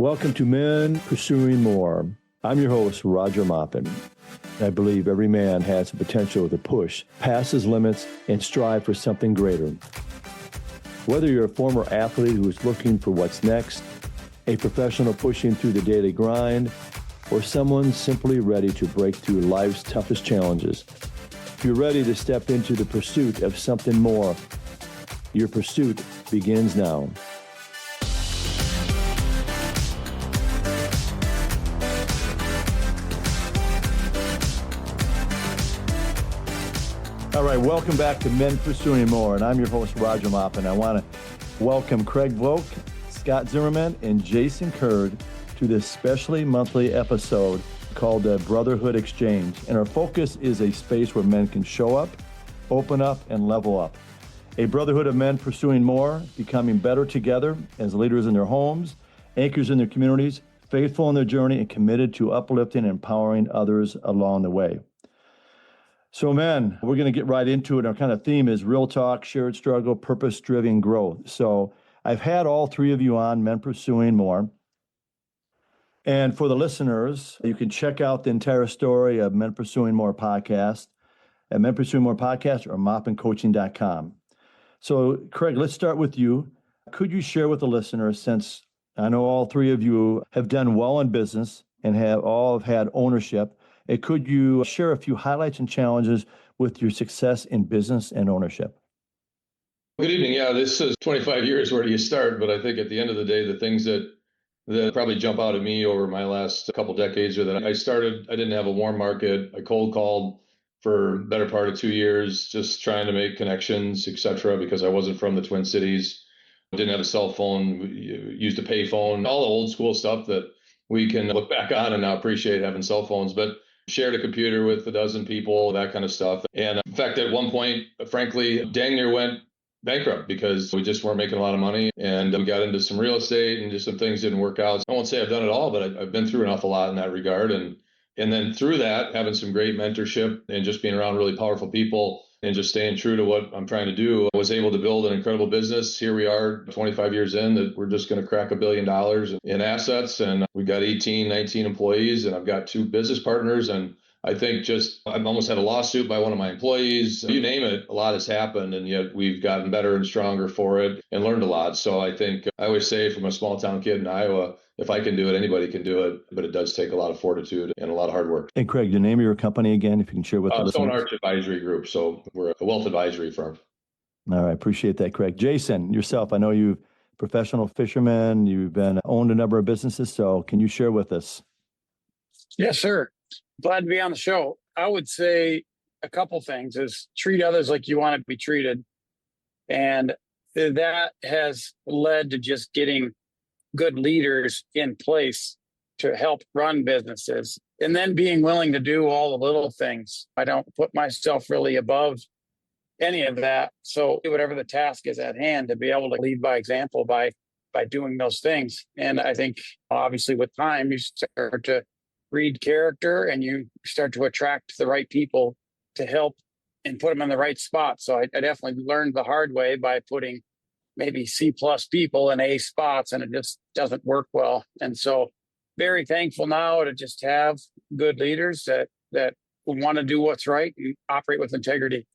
Welcome to Men Pursuing More. I'm your host, Roger Maupin. I believe every man has the potential to push past his limits and strive for something greater. Whether you're a former athlete who is looking for what's next, a professional pushing through the daily grind, or someone simply ready to break through life's toughest challenges, if you're ready to step into the pursuit of something more, your pursuit begins now. All right, welcome back to Men Pursuing More, and I'm your host, Roger Maupin. I want to welcome Craig Volk, Scott Zimmerman, and Jason Kerr to this specially monthly episode called the Brotherhood Exchange. And our focus is a space where men can show up, open up, and level up. A brotherhood of men pursuing more, becoming better together as leaders in their homes, anchors in their communities, faithful in their journey, and committed to uplifting and empowering others along the way. So, men, we're going to get right into it. Our kind of theme is real talk, shared struggle, purpose-driven growth. So I've had all three of you on Men Pursuing More. And for the listeners, you can check out the entire story of Men Pursuing More podcast at Men Pursuing More podcast or maupincoaching.com. So, Craig, let's start with you. Could you share with the listeners, since I know all three of you have done well in business and have all had ownership, and could you share a few highlights and challenges with your success in business and ownership? Good evening. Yeah, this is 25 years. Where do you start? But I think at the end of the day, the things that probably jump out at me over my last couple decades are that I didn't have a warm market. I cold called for the better part of 2 years, just trying to make connections, et cetera, because I wasn't from the Twin Cities. I didn't have a cell phone, used a pay phone, all the old school stuff that we can look back on and now appreciate having cell phones. But shared a computer with a dozen people, that kind of stuff. And in fact, at one point, frankly, dang near went bankrupt because we just weren't making a lot of money. And we got into some real estate and just some things didn't work out. I won't say I've done it all, but I've been through an awful lot in that regard. And then through that, having some great mentorship and just being around really powerful people and just staying true to what I'm trying to do, I was able to build an incredible business. Here we are 25 years in that we're just going to crack $1 billion in assets. And we've got 18, 19 employees, and I've got 2 business partners. And I think I've almost had a lawsuit by one of my employees. You name it, a lot has happened, and yet we've gotten better and stronger for it and learned a lot. So I think I always say, from a small town kid in Iowa, if I can do it, anybody can do it. But it does take a lot of fortitude and a lot of hard work. And Craig, the name of your company again, if you can share with the listeners. Stone Arch Advisory Group. So we're a wealth advisory firm. All right, appreciate that, Craig. Jason, yourself, I know you're a professional fisherman. You've owned a number of businesses. So can you share with us? Yes, sir. Glad to be on the show. I would say a couple things is treat others like you want to be treated. And that has led to just getting good leaders in place to help run businesses. And then being willing to do all the little things. I don't put myself really above any of that. So whatever the task is at hand, to be able to lead by example by doing those things. And I think obviously with time, you start to read character and you start to attract the right people to help and put them in the right spot. So I definitely learned the hard way by putting maybe C+ people in A spots, and it just doesn't work well. And so very thankful now to just have good leaders that want to do what's right and operate with integrity.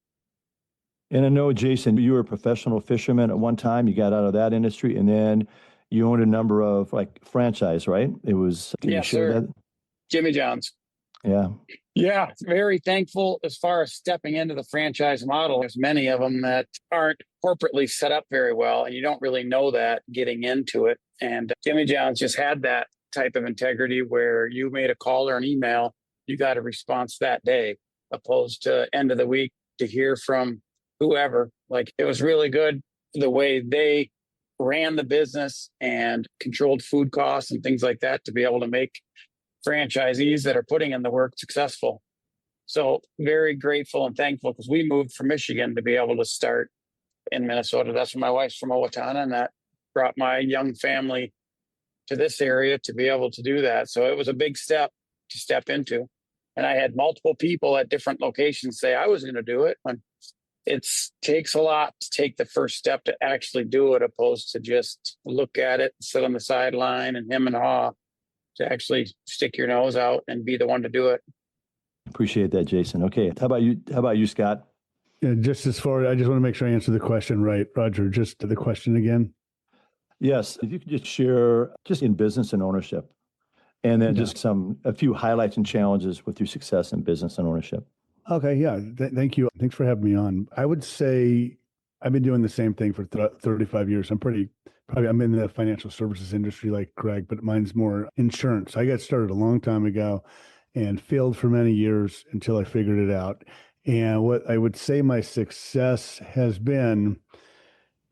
And I know, Jason, you were a professional fisherman at one time. You got out of that industry, and then you owned a number of franchise, right? It was, can you share that? Jimmy John's. Yeah. Yeah, very thankful as far as stepping into the franchise model. There's many of them that aren't corporately set up very well, and you don't really know that getting into it. And Jimmy John's just had that type of integrity where you made a call or an email, you got a response that day, opposed to end of the week to hear from whoever. It was really good the way they ran the business and controlled food costs and things like that to be able to make franchisees that are putting in the work successful. So very grateful and thankful because we moved from Michigan to be able to start in Minnesota. That's where my wife's from, Owatonna, and that brought my young family to this area to be able to do that. So it was a big step to step into. And I had multiple people at different locations say I was going to do it. And it takes a lot to take the first step to actually do it, opposed to just look at it, sit on the sideline and hem and haw, to actually stick your nose out and be the one to do it. Appreciate that, Jason. Okay. How about you? How about you, Scott? Yeah, just as far, I just want to make sure I answer the question right, Roger. Just the question again. Yes. If you could just share just in business and ownership, and then just a few highlights and challenges with your success in business and ownership. Okay. Yeah. Thank you. Thanks for having me on. I would say I've been doing the same thing for 35 years. I'm in the financial services industry like Greg, but mine's more insurance. I got started a long time ago and failed for many years until I figured it out. And what I would say my success has been,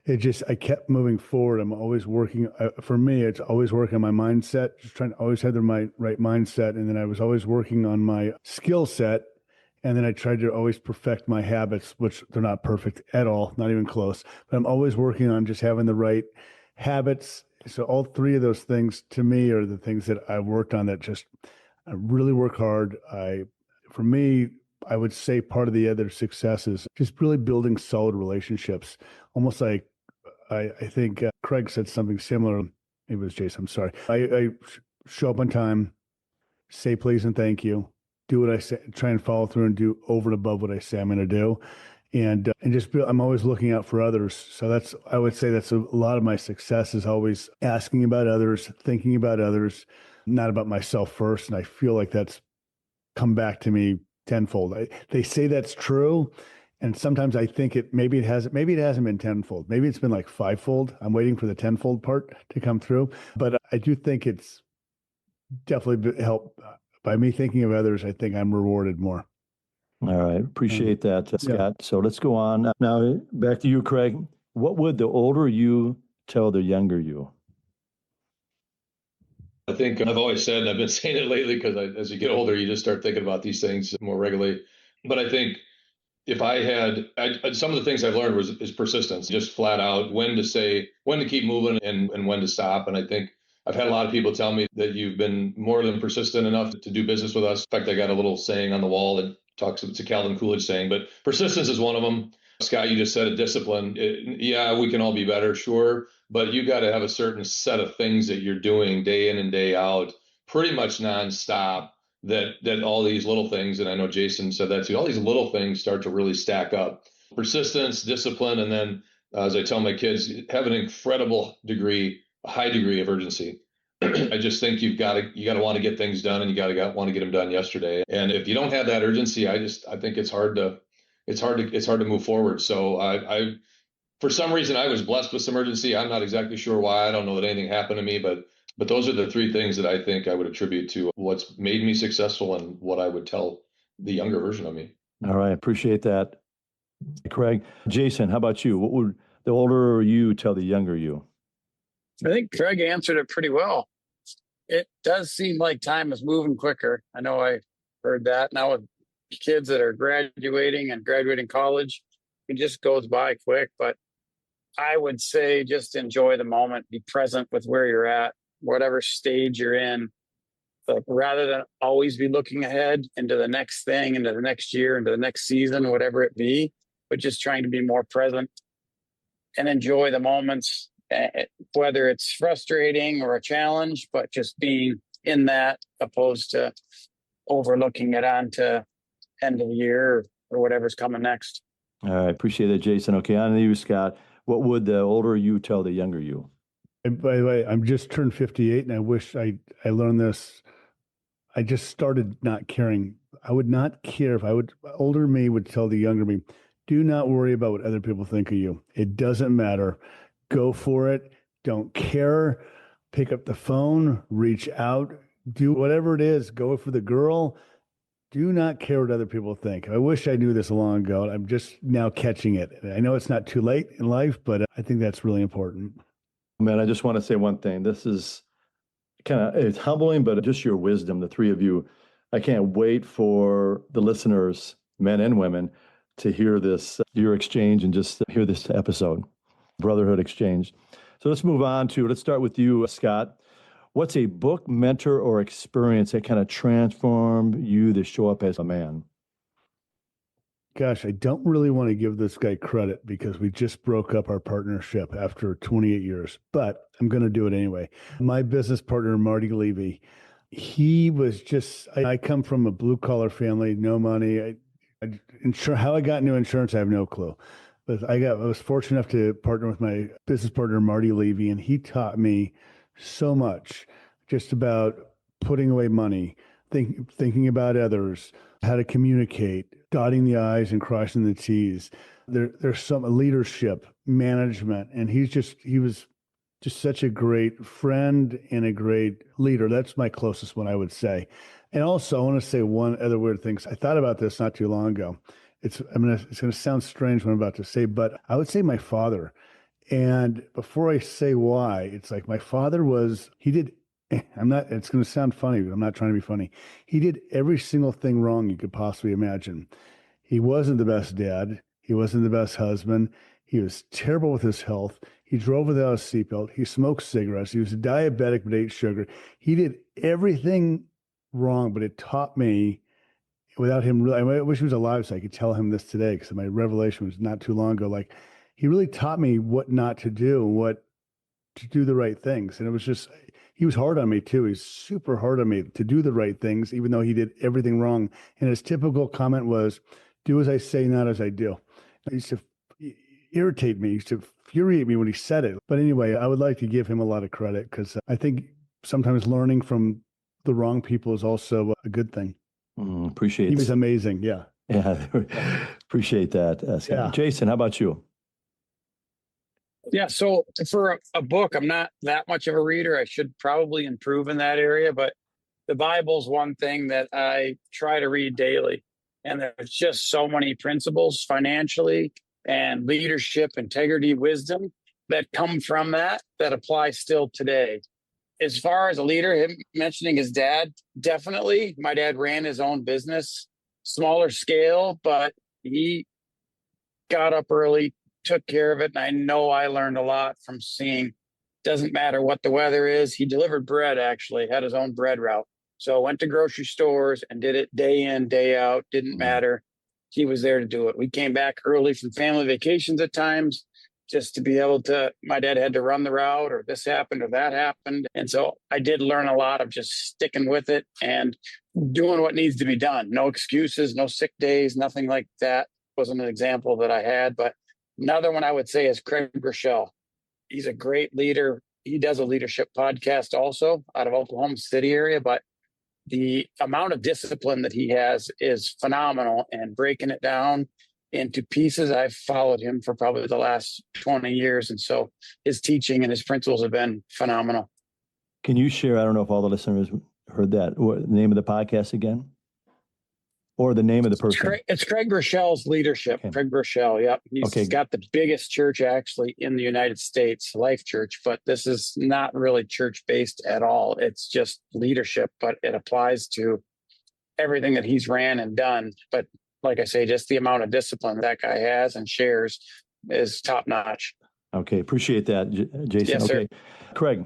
I kept moving forward. I'm always working. For me, it's always working on my mindset, just trying to always have the right mindset. And then I was always working on my skill set. And then I tried to always perfect my habits, which they're not perfect at all, not even close. But I'm always working on just having the right habits. So all three of those things to me are the things that I've worked on that just, I really work hard. For me, I would say part of the other success is just really building solid relationships. Almost like, I think Craig said something similar. It was Jason, I'm sorry. I show up on time, say please and thank you, do what I say, try and follow through and do over and above what I say I'm going to do. And just I'm always looking out for others. So I would say that's a lot of my success is always asking about others, thinking about others, not about myself first. And I feel like that's come back to me tenfold. They say that's true. And sometimes I think maybe it hasn't been tenfold. Maybe it's been like fivefold. I'm waiting for the tenfold part to come through. But I do think it's definitely helped by me thinking of others. I think I'm rewarded more. All right. Appreciate that, Scott. Yeah. So let's go on. Now, back to you, Craig. What would the older you tell the younger you? I think I've always said, and I've been saying it lately, because as you get older, you just start thinking about these things more regularly. But I think if I had some of the things I've learned is persistence, just flat out when to keep moving and when to stop. And I think I've had a lot of people tell me that you've been more than persistent enough to do business with us. In fact, I got a little saying on the wall that talks, it's a Calvin Coolidge saying, but persistence is one of them. Scott, you just said a discipline. Yeah, we can all be better, sure. But you got to have a certain set of things that you're doing day in and day out, pretty much nonstop, that all these little things, and I know Jason said that too, all these little things start to really stack up. Persistence, discipline, and then as I tell my kids, have an incredible degree, a high degree of urgency. I just think you got to want to get things done, and you got to want to get them done yesterday. And if you don't have that urgency, I think it's hard to move forward. So I for some reason I was blessed with some urgency. I'm not exactly sure why. I don't know that anything happened to me, but those are the three things that I think I would attribute to what's made me successful and what I would tell the younger version of me. All right. Appreciate that, Craig. Jason, how about you? What would the older you tell the younger you? I think Craig answered it pretty well. It does seem like time is moving quicker. I know I heard that now with kids that are graduating college. It just goes by quick. But I would say just enjoy the moment, be present with where you're at, whatever stage you're in. Like, rather than always be looking ahead into the next thing, into the next year, into the next season, whatever it be, but just trying to be more present and enjoy the moments, whether it's frustrating or a challenge, but just being in that opposed to overlooking it on to end of the year or whatever's coming next. All right. Appreciate it, Jason. Okay. On to you, Scott. What would the older you tell the younger you? And by the way, I'm just turned 58 and I wish I learned this. I just started not caring. I would not care if older me would tell the younger me, do not worry about what other people think of you. It doesn't matter. Go for it. Don't care. Pick up the phone, reach out, do whatever it is. Go for the girl. Do not care what other people think. I wish I knew this long ago. I'm just now catching it. I know it's not too late in life, but I think that's really important. Man, I just want to say one thing. This is it's humbling, but just your wisdom, the three of you. I can't wait for the listeners, men and women, to hear this, your exchange, and just hear this episode, Brotherhood Exchange. So let's start with you, Scott. What's a book, mentor, or experience that kind of transformed you to show up as a man? gosh, I don't really want to give this guy credit because we just broke up our partnership after 28 years, but I'm going to do it anyway. My business partner, Marty Levy, he was just, I come from a blue collar family, no money. How I got into insurance, I have no clue. But I was fortunate enough to partner with my business partner, Marty Levy, and he taught me so much just about putting away money, thinking about others, how to communicate, dotting the I's and crossing the T's. There's some leadership, management, and he was just such a great friend and a great leader. That's my closest one, I would say. And also, I want to say one other weird thing. I thought about this not too long ago. It's going to sound strange what I'm about to say, but I would say my father. And before I say why, it's like my father it's going to sound funny, but I'm not trying to be funny. He did every single thing wrong you could possibly imagine. He wasn't the best dad. He wasn't the best husband. He was terrible with his health. He drove without a seatbelt. He smoked cigarettes. He was diabetic, but ate sugar. He did everything wrong, but it taught me without him really, I wish he was alive so I could tell him this today because my revelation was not too long ago. Like he really taught me what not to do and what to do the right things. And it was just, he was hard on me too. He's super hard on me to do the right things, even though he did everything wrong. And his typical comment was, do as I say, not as I do. It used to irritate me. It used to infuriate me when he said it. But anyway, I would like to give him a lot of credit because I think sometimes learning from the wrong people is also a good thing. Appreciate it. He was amazing. Yeah. Yeah. Appreciate that, Scott. Yeah. Jason, how about you? Yeah. So for a book, I'm not that much of a reader. I should probably improve in that area, but the Bible's one thing that I try to read daily. And there's just so many principles financially and leadership, integrity, wisdom that come from that apply still today. As far as a leader, him mentioning his dad, definitely. My dad ran his own business, smaller scale, but he got up early, took care of it. And I know I learned a lot from seeing, doesn't matter what the weather is. He delivered bread, actually, had his own bread route. So went to grocery stores and did it day in, day out. Didn't matter. He was there to do it. We came back early from family vacations at times just to be able to, my dad had to run the route or this happened or that happened. And so I did learn a lot of just sticking with it and doing what needs to be done. No excuses, no sick days, nothing like that. Wasn't an example that I had. But another one I would say is Craig Rochelle. He's a great leader. He does a leadership podcast also out of Oklahoma City area, but the amount of discipline that he has is phenomenal, and breaking it down into pieces. I've followed him for probably the last 20 years. And so his teaching and his principles have been phenomenal. Can you share, I don't know if all the listeners heard that, what the name of the podcast again? Or the name of the person? It's Craig Rochelle's Leadership. Okay. Craig Rochelle, yep. He's got the biggest church actually in the United States, Life Church, but this is not really church-based at all. It's just leadership, but it applies to everything that he's ran and done. But like I say, just the amount of discipline that guy has and shares is top-notch. Okay, appreciate that, Jason. Yes, okay, sir. Craig.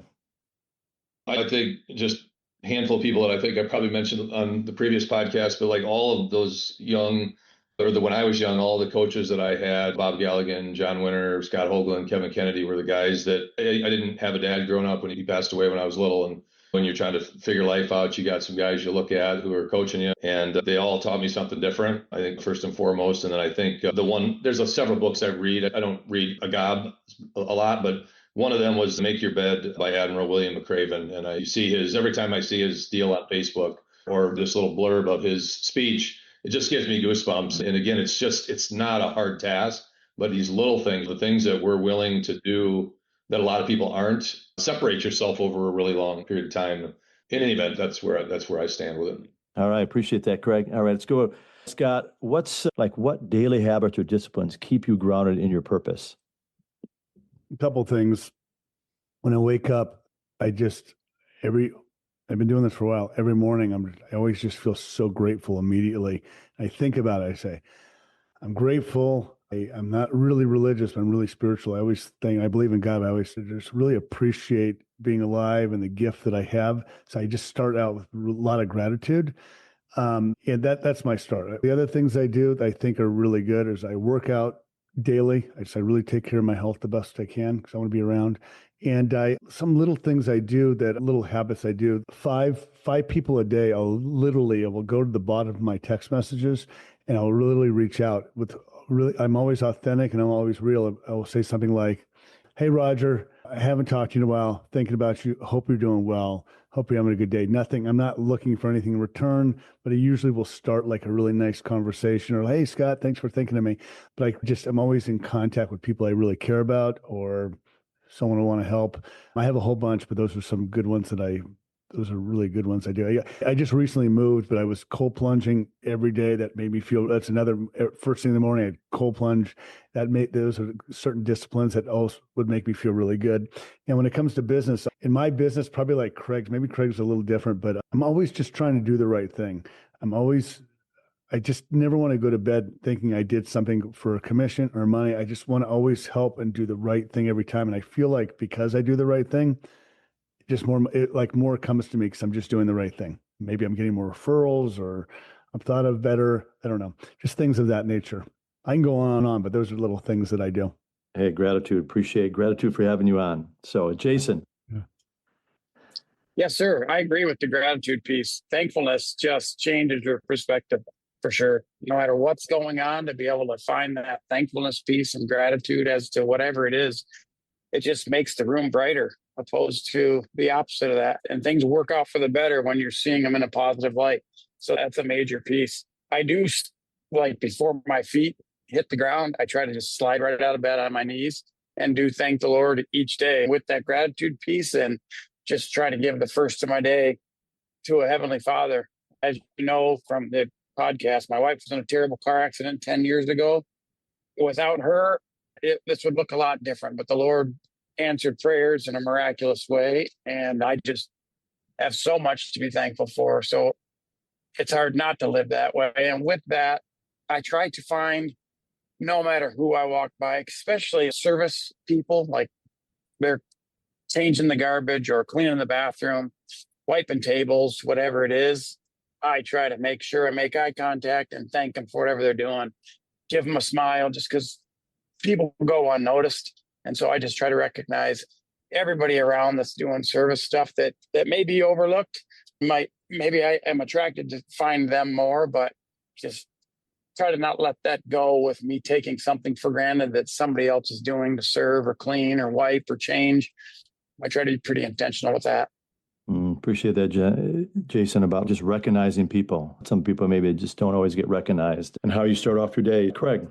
I think just a handful of people that I think I probably mentioned on the previous podcast, but like all of those young, when I was young, all the coaches that I had, Bob Galligan, John Winter, Scott Hoagland, Kevin Kennedy, were the guys that I didn't have a dad growing up when he passed away when I was little. And when you're trying to figure life out, you got some guys you look at who are coaching you, and they all taught me something different, I think, first and foremost. And then I think there's several books I read. I don't read a lot, but one of them was Make Your Bed by Admiral William McRaven. And every time I see his deal on Facebook or this little blurb of his speech, it just gives me goosebumps. And again, it's not a hard task, but these little things, the things that we're willing to do that a lot of people aren't, separate yourself over a really long period of time. In any event, that's where I stand with it. All right. Appreciate that, Craig. All right, let's go. Scott, what daily habits or disciplines keep you grounded in your purpose? A couple things. When I wake up, I've been doing this for a while. Every morning, I always just feel so grateful immediately. I think about it. I say, I'm grateful. I'm not really religious, but I'm really spiritual. I believe in God. But I always just really appreciate being alive and the gift that I have. So I just start out with a lot of gratitude. And that's my start. The other things I do that I think are really good is I work out daily. I really take care of my health the best I can because I want to be around. And some little things I do, that little habits I do, five people a day, I will go to the bottom of my text messages and I'll really reach out with I'm always authentic and I'm always real. I will say something like, "Hey, Roger, I haven't talked to you in a while. Thinking about you. Hope you're doing well. Hope you're having a good day." Nothing. I'm not looking for anything in return, but I usually will start like a really nice conversation or, "Hey, Scott, thanks for thinking of me." But I'm always in contact with people I really care about or someone I want to help. I have a whole bunch, but those are some good ones those are really good ones I do. I just recently moved, but I was cold plunging every day. That made me feel, that's another, first thing in the morning, I'd cold plunge. Those are certain disciplines that also would make me feel really good. And when it comes to business, in my business, probably like Craig's, maybe Craig's a little different, but I'm always just trying to do the right thing. I just never want to go to bed thinking I did something for a commission or money. I just want to always help and do the right thing every time. And I feel like because I do the right thing, just more comes to me because I'm just doing the right thing. Maybe I'm getting more referrals or I'm thought of better. I don't know, just things of that nature. I can go on and on, but those are little things that I do. Hey, appreciate gratitude for having you on. So Jason. Yeah. Yes, sir. I agree with the gratitude piece. Thankfulness just changes your perspective for sure. No matter what's going on, to be able to find that thankfulness piece and gratitude as to whatever it is, it just makes the room brighter, opposed to the opposite of that. And things work out for the better when you're seeing them in a positive light. So that's a major piece. I do, like, before my feet hit the ground, I try to just slide right out of bed on my knees and do thank the Lord each day with that gratitude piece, and just try to give the first of my day to a Heavenly Father. As you know from the podcast, my wife was in a terrible car accident 10 years ago. Without her, this would look a lot different, but the Lord answered prayers in a miraculous way. And I just have so much to be thankful for. So it's hard not to live that way. And with that, I try to find, no matter who I walk by, especially service people, like they're changing the garbage or cleaning the bathroom, wiping tables, whatever it is, I try to make sure I make eye contact and thank them for whatever they're doing. Give them a smile, just because people go unnoticed. And so I just try to recognize everybody around that's doing service stuff that may be overlooked. Maybe I am attracted to find them more, but just try to not let that go with me taking something for granted that somebody else is doing to serve or clean or wipe or change. I try to be pretty intentional with that. Appreciate that, Jason, about just recognizing people. Some people maybe just don't always get recognized. And how you start off your day. Craig.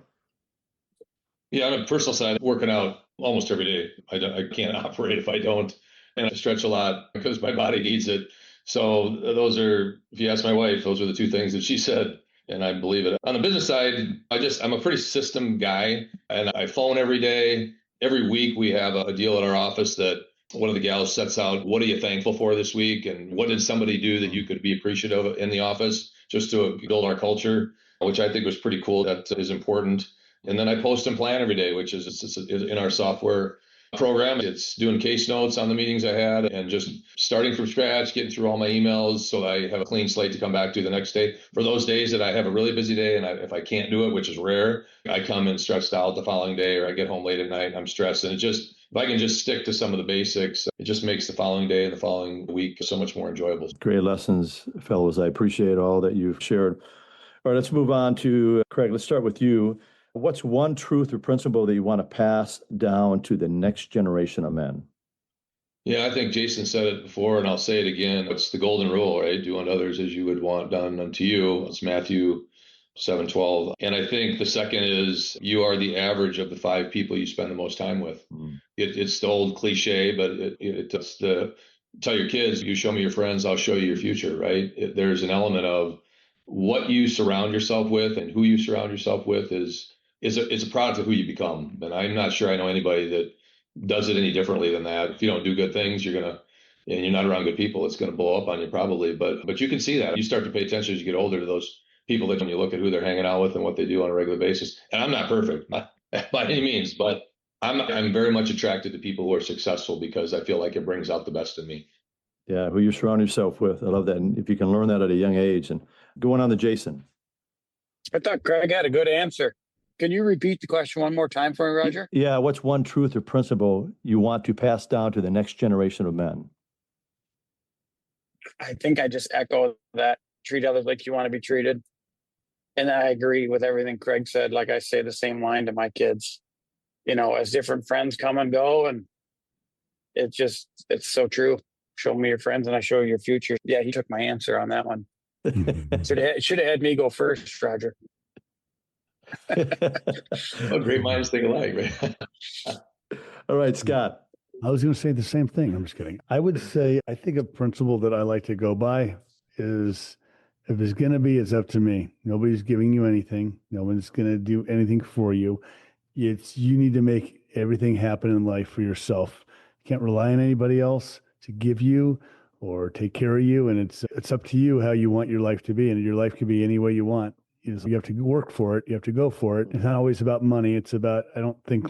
Yeah, on a personal side, working out almost every day. I can't operate if I don't. And I stretch a lot because my body needs it. So those are, if you ask my wife, those are the two things that she said, and I believe it. On the business side, I'm a pretty system guy, and I phone every day. Every week we have a deal at our office that one of the gals sets out, what are you thankful for this week? And what did somebody do that you could be appreciative of in the office, just to build our culture, which I think was pretty cool. That is important. And then I post and plan every day, which is in our software program. It's doing case notes on the meetings I had and just starting from scratch, getting through all my emails so I have a clean slate to come back to the next day. For those days that I have a really busy day and if I can't do it, which is rare, I come in stressed out the following day, or I get home late at night and I'm stressed. And if I can just stick to some of the basics, it just makes the following day and the following week so much more enjoyable. Great lessons, fellows. I appreciate all that you've shared. All right, let's move on to Craig. Let's start with you. What's one truth or principle that you want to pass down to the next generation of men? Yeah, I think Jason said it before, and I'll say it again. It's the golden rule, right? Do unto others as you would want done unto you. It's Matthew 7:12. And I think the second is you are the average of the 5 people you spend the most time with. It's the old cliche, but it's tell your kids, you show me your friends, I'll show you your future, right? There's an element of what you surround yourself with and who you surround yourself with is a product of who you become. And I'm not sure I know anybody that does it any differently than that. If you don't do good things, and you're not around good people, it's going to blow up on you probably. But you can see that. You start to pay attention as you get older to those people that when you look at who they're hanging out with and what they do on a regular basis. And I'm not perfect by any means, but I'm very much attracted to people who are successful because I feel like it brings out the best in me. Yeah, who you surround yourself with. I love that. And if you can learn that at a young age, and Going on to Jason. I thought Craig had a good answer. Can you repeat the question one more time for me, Roger? Yeah, what's one truth or principle you want to pass down to the next generation of men? I think I just echo that. Treat others like you want to be treated. And I agree with everything Craig said. Like I say the same line to my kids, as different friends come and go. And it's so true. Show me your friends and I show you your future. Yeah, he took my answer on that one. Should have had me go first, Roger. Oh, great minds think alike, right? All right, Scott. I was going to say the same thing. I'm just kidding. I would say, I think a principle that I like to go by is, if it's going to be, it's up to me. Nobody's giving you anything. No one's going to do anything for you. You need to make everything happen in life for yourself. You can't rely on anybody else to give you or take care of you. And it's up to you how you want your life to be. And your life can be any way you want. You have to work for it. You have to go for it. It's not always about money. It's about, I don't think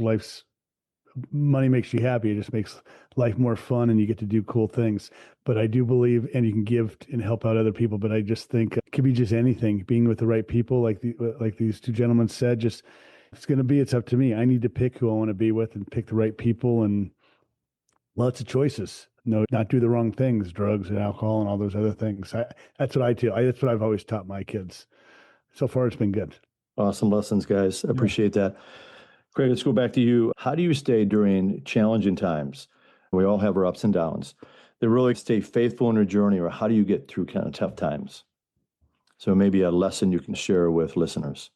money makes you happy. It just makes life more fun and you get to do cool things. But I do believe, and you can give and help out other people, but I just think it could be just anything, being with the right people, like these two gentlemen said, just, if it's going to be, it's up to me. I need to pick who I want to be with and pick the right people, and lots of choices. No, not do the wrong things, drugs and alcohol and all those other things. That's what I do. That's what I've always taught my kids. So far, it's been good. Awesome lessons, guys. I appreciate that. Craig, let's go back to you. How do you stay during challenging times? We all have our ups and downs. They really stay faithful in your journey, or how do you get through kind of tough times? So maybe a lesson you can share with listeners.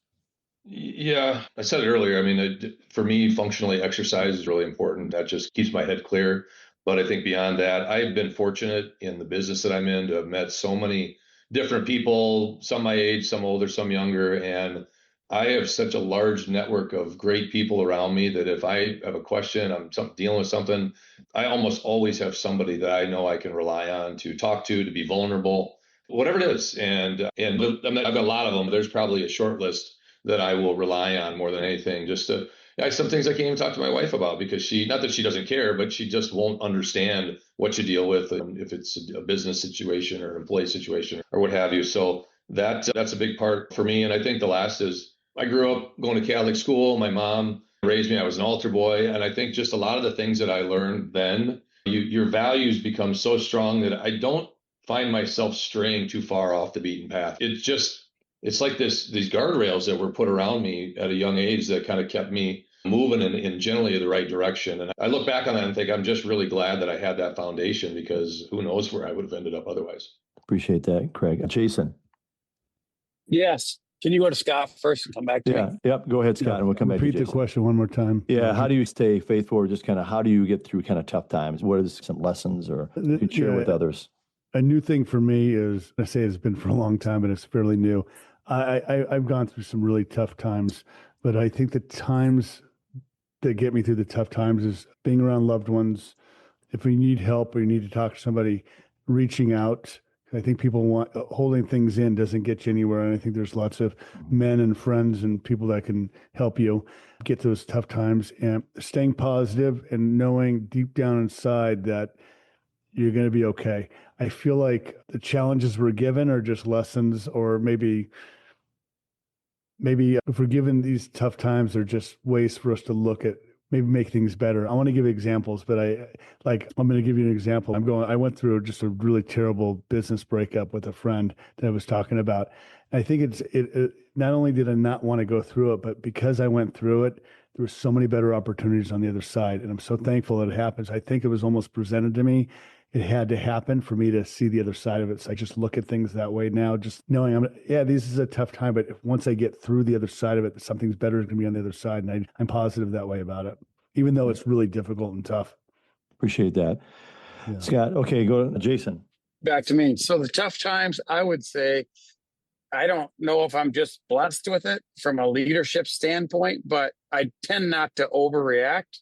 Yeah, I said it earlier. I mean, for me, functionally, exercise is really important. That just keeps my head clear. But I think beyond that, I've been fortunate in the business that I'm in to have met so many different people, some my age, some older, some younger. And I have such a large network of great people around me that if I have a question, I'm dealing with something, I almost always have somebody that I know I can rely on to talk to be vulnerable, whatever it is. And I've got a lot of them. There's probably a short list that I will rely on more than anything. Some things I can't even talk to my wife about because not that she doesn't care, but she just won't understand what you deal with, if it's a business situation or an employee situation or what have you. So that's a big part for me. And I think the last is, I grew up going to Catholic school. My mom raised me. I was an altar boy. And I think just a lot of the things that I learned then, your values become so strong that I don't find myself straying too far off the beaten path. It's like these guardrails that were put around me at a young age that kind of kept me moving in generally the right direction. And I look back on that and think I'm just really glad that I had that foundation, because who knows where I would have ended up otherwise. Appreciate that, Craig. Jason. Yes. Can you go to Scott first and come back to me? Yep. Go ahead, Scott, and we'll come back to Repeat the question one more time. Yeah. How do you stay faithful, or just kind of how do you get through kind of tough times? What are some lessons or you can share with others? A new thing for me is, I say it's been for a long time, but it's fairly new. I've gone through some really tough times, but I think the times that get me through the tough times is being around loved ones. If we need help or you need to talk to somebody, reaching out. I think people holding things in doesn't get you anywhere. And I think there's lots of men and friends and people that can help you get those tough times, and staying positive and knowing deep down inside that you're going to be okay. I feel like the challenges we're given are just lessons, or maybe if we're given these tough times, they're just ways for us to look at, maybe make things better. I want to give examples, but I'm going to give you an example. I went through just a really terrible business breakup with a friend that I was talking about. And I think it not only did I not want to go through it, but because I went through it, there were so many better opportunities on the other side. And I'm so thankful that it happens. I think it was almost presented to me. It had to happen for me to see the other side of it. So I just look at things that way now, just knowing this is a tough time, but once I get through the other side of it, something's better is going to be on the other side. And I'm positive that way about it, even though it's really difficult and tough. Appreciate that. Yeah. Scott, okay, go to Jason. Back to me. So the tough times, I would say, I don't know if I'm just blessed with it from a leadership standpoint, but I tend not to overreact.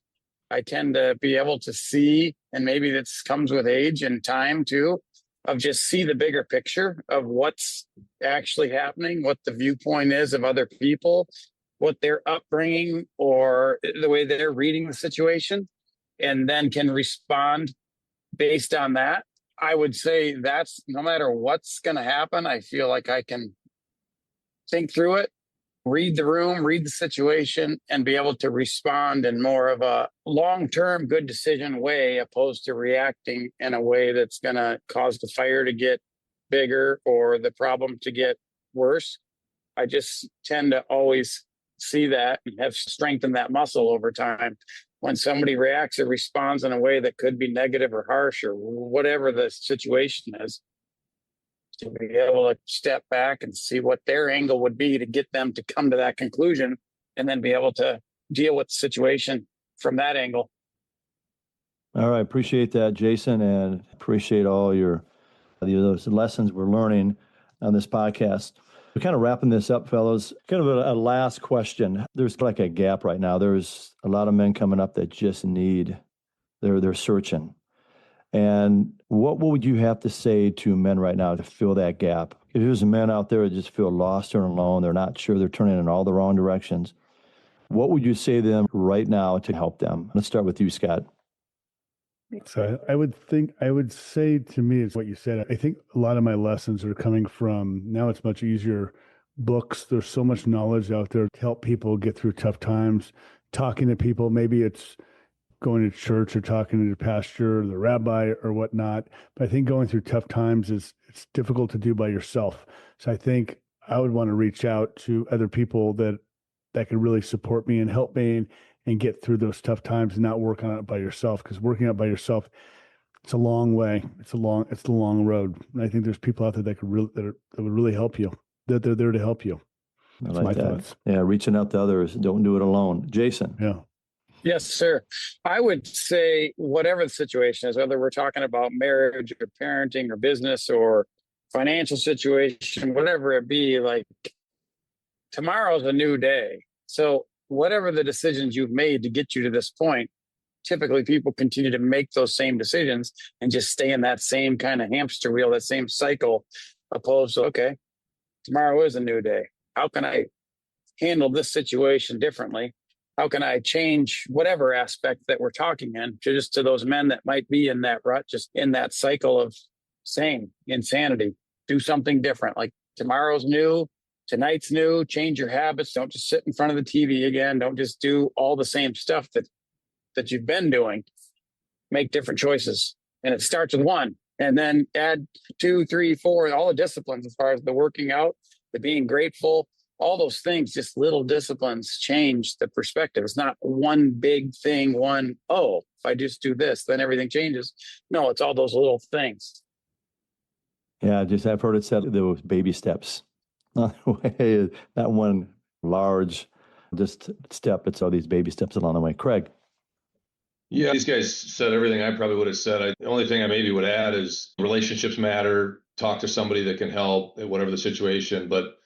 I tend to be able to see, and maybe this comes with age and time too, of just see the bigger picture of what's actually happening, what the viewpoint is of other people, what their upbringing or the way they're reading the situation, and then can respond based on that. I would say that's no matter what's going to happen, I feel like I can think through it, read the room, read the situation, and be able to respond in more of a long-term good decision way, opposed to reacting in a way that's going to cause the fire to get bigger or the problem to get worse. I just tend to always see that and have strengthened that muscle over time. When somebody reacts or responds in a way that could be negative or harsh or whatever the situation is, to be able to step back and see what their angle would be to get them to come to that conclusion, and then be able to deal with the situation from that angle. All right. Appreciate that, Jason, and appreciate all those lessons we're learning on this podcast. We're kind of wrapping this up, fellows. Kind of a last question. There's like a gap right now. There's a lot of men coming up that just they're searching. And what would you have to say to men right now to fill that gap? If there's men out there that just feel lost or alone, they're not sure, they're turning in all the wrong directions, what would you say to them right now to help them? Let's start with you, Scott. So I would say to me, it's what you said. I think a lot of my lessons are coming from, now it's much easier, books. There's so much knowledge out there to help people get through tough times, talking to people. Maybe it's going to church or talking to the pastor or the rabbi or whatnot. But I think going through tough times it's difficult to do by yourself. So I think I would want to reach out to other people that can really support me and help me and get through those tough times and not work on it by yourself. Because working out by yourself, it's a long way. It's the long road. And I think there's people out there that would really help you. That they're there to help you. That's like my that. thoughts. Yeah, reaching out to others. Don't do it alone. Jason. Yeah. Yes, sir. I would say whatever the situation is, whether we're talking about marriage or parenting or business or financial situation, whatever it be, like tomorrow's a new day. So whatever the decisions you've made to get you to this point, typically people continue to make those same decisions and just stay in that same kind of hamster wheel, that same cycle, opposed to, okay, tomorrow is a new day. How can I handle this situation differently? How can I change whatever aspect that we're talking in, to those men that might be in that rut, just in that cycle of same insanity? Do something different. Like tomorrow's new, tonight's new, change your habits. Don't just sit in front of the TV again. Don't just do all the same stuff that you've been doing. Make different choices. And it starts with one, and then add 2, 3, 4, all the disciplines as far as the working out, the being grateful, all those things, just little disciplines change the perspective. It's not one big thing, if I just do this, then everything changes. No, it's all those little things. Yeah, I've heard it said there was baby steps. Not one large just step. It's all these baby steps along the way. Craig. Yeah, these guys said everything I probably would have said. The only thing I maybe would add is relationships matter. Talk to somebody that can help, whatever the situation. But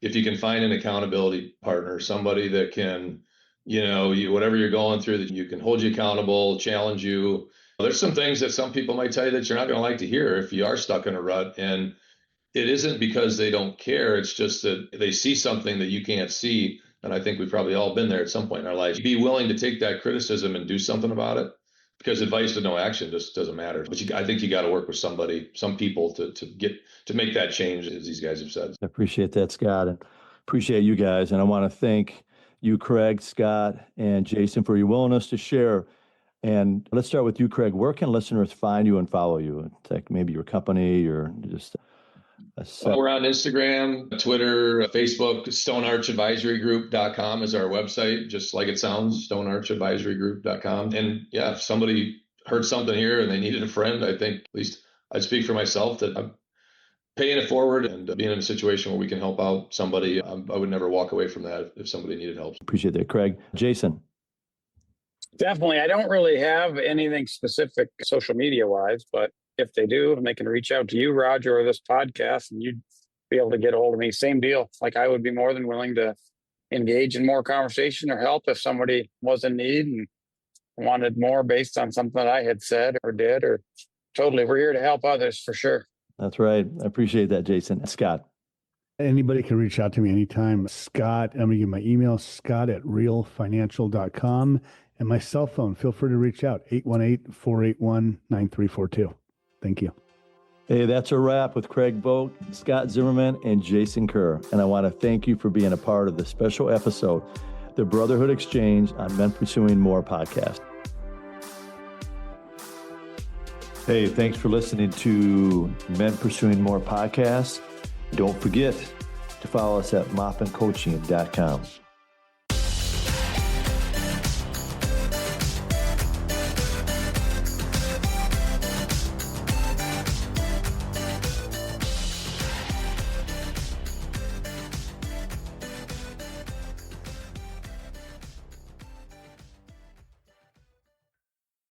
if you can find an accountability partner, somebody that can, whatever you're going through, that you can hold you accountable, challenge you. There's some things that some people might tell you that you're not going to like to hear if you are stuck in a rut. And it isn't because they don't care. It's just that they see something that you can't see. And I think we've probably all been there at some point in our lives. Be willing to take that criticism and do something about it, because advice with no action just doesn't matter. But I think you got to work with somebody, some people to make that change, as these guys have said. I appreciate that, Scott, and appreciate you guys. And I want to thank you, Craig, Scott, and Jason, for your willingness to share. And let's start with you, Craig. Where can listeners find you and follow you? Like maybe your company or just we're on Instagram, Twitter, Facebook. StoneArchAdvisoryGroup.com is our website, just like it sounds, StoneArchAdvisoryGroup.com. And yeah, if somebody heard something here and they needed a friend, I think, at least I'd speak for myself, that I'm paying it forward and being in a situation where we can help out somebody. I would never walk away from that if somebody needed help. Appreciate that, Craig. Jason. Definitely. I don't really have anything specific social media wise, but if they do, and they can reach out to you, Roger, or this podcast, and you'd be able to get a hold of me. Same deal. Like I would be more than willing to engage in more conversation or help if somebody was in need and wanted more based on something that I had said or did, or totally. We're here to help others for sure. That's right. I appreciate that, Jason. Scott. Anybody can reach out to me anytime. Scott, I'm going to give my email, scott@realfinancial.com, and my cell phone. Feel free to reach out, 818-481-9342. Thank you. Hey, that's a wrap with Craig Volk, Scott Zimmerman, and Jason Kerr. And I want to thank you for being a part of the special episode, the Brotherhood Exchange on Men Pursuing More podcast. Hey, thanks for listening to Men Pursuing More podcast. Don't forget to follow us at maupincoaching.com.